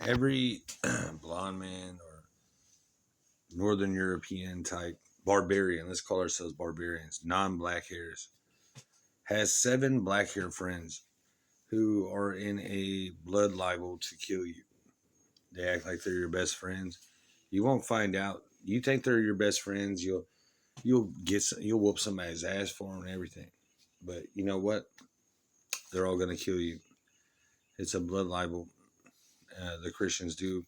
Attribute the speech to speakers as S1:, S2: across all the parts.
S1: Every blonde man or Northern European type barbarian, let's call ourselves barbarians, non-black hairs, has 7 black hair friends who are in a blood libel to kill you. They act like they're your best friends. You won't find out. You think they're your best friends. You'll whoop somebody's ass for them and everything. But you know what? They're all gonna kill you. It's a blood libel. The Christians do.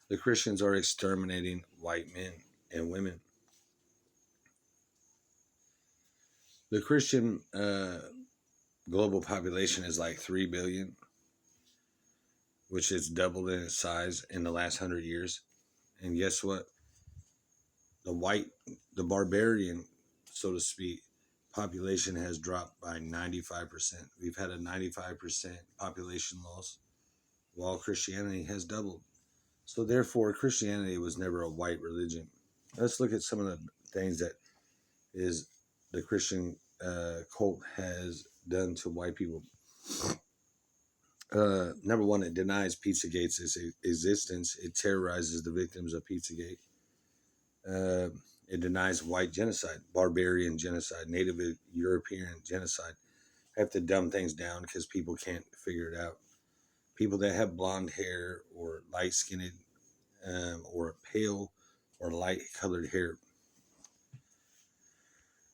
S1: The Christians are exterminating white men and women. The Christian global population is like 3 billion, which has doubled in its size in the last 100 years. And guess what? The white, the barbarian, so to speak, population has dropped by 95%. We've had a 95% population loss, while Christianity has doubled. So therefore, Christianity was never a white religion. Let's look at some of the things that is the Christian cult has done to white people. Number one, it denies Pizzagate's existence. It terrorizes the victims of Pizzagate. Uh, it denies white genocide, barbarian genocide, Native European genocide. I have to dumb things down because people can't figure it out. People that have blonde hair or light skinned or pale or light colored hair,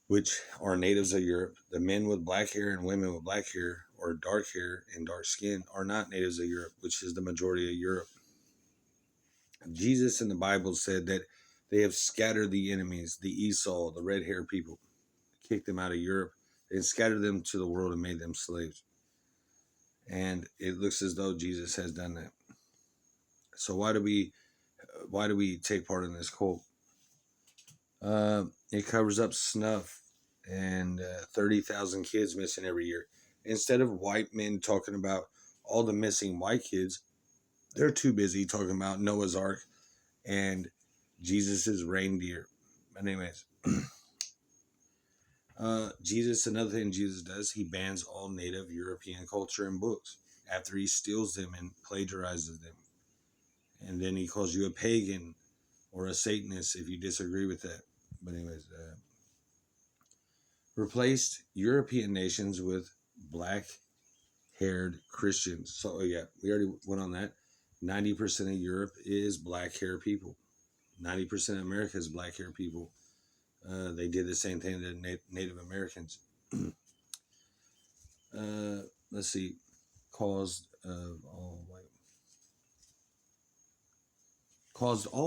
S1: which are natives of Europe. The men with black hair and women with black hair or dark hair and dark skin are not natives of Europe, which is the majority of Europe. Jesus in the Bible said that they have scattered the enemies, the Esau, the red haired people, kicked them out of Europe and scattered them to the world and made them slaves. And it looks as though Jesus has done that. So why do we take part in this cult? It covers up snuff and 30,000 kids missing every year. Instead of white men talking about all the missing white kids, they're too busy talking about Noah's Ark and Jesus's reindeer. But anyways, another thing Jesus does, he bans all native European culture and books after he steals them and plagiarizes them. And then he calls you a pagan or a Satanist if you disagree with that. But anyways, replaced European nations with black-haired Christians. So yeah, we already went on that. 90% of Europe is black-haired people. 90% of America is black-haired people. They did the same thing to Native Americans. Let's see, caused all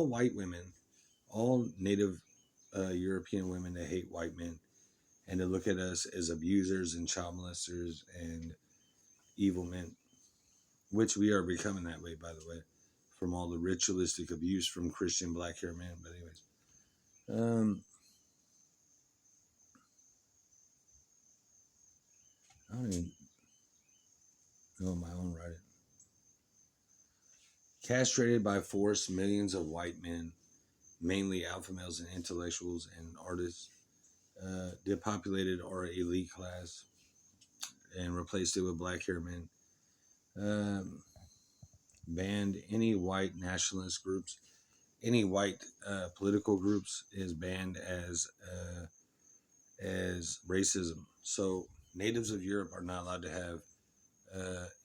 S1: white women, all Native European women to hate white men and to look at us as abusers and child molesters and evil men, which we are becoming that way, by the way, from all the ritualistic abuse from Christian black hair men. But anyways, I don't even know my own writing. Castrated by force, millions of white men, mainly alpha males and intellectuals and artists, depopulated our elite class and replaced it with black hair men. Banned any white nationalist groups, any white political groups is banned as racism. So natives of Europe are not allowed to have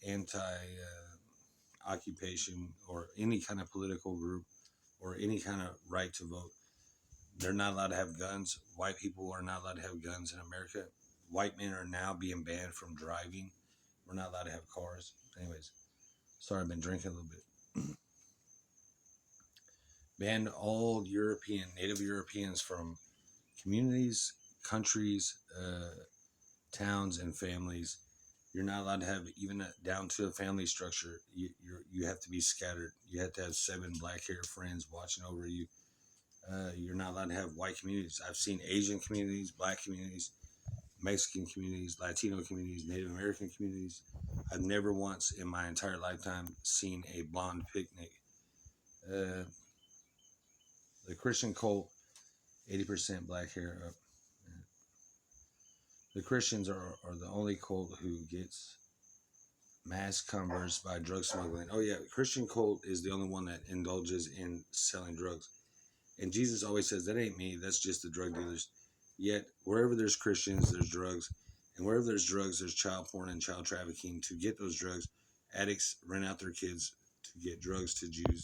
S1: anti-occupation or any kind of political group or any kind of right to vote. They're not allowed to have guns. White people are not allowed to have guns in America. White men are now being banned from driving. We're not allowed to have cars. Anyways, sorry, I've been drinking a little bit. Banned all Native Europeans from communities, countries, towns, and families. You're not allowed to have even down to a family structure. You have to be scattered. You have to have 7 black hair friends watching over you. You're not allowed to have white communities. I've seen Asian communities, black communities, Mexican communities, Latino communities, Native American communities. I've never once in my entire lifetime seen a blonde picnic. The Christian cult, 80% black hair up. The Christians are the only cult who gets mass converts by drug smuggling. Oh yeah, Christian cult is the only one that indulges in selling drugs. And Jesus always says, that ain't me, that's just the drug dealers. Yet, wherever there's Christians, there's drugs. And wherever there's drugs, there's child porn and child trafficking. To get those drugs, addicts rent out their kids to get drugs to Jews.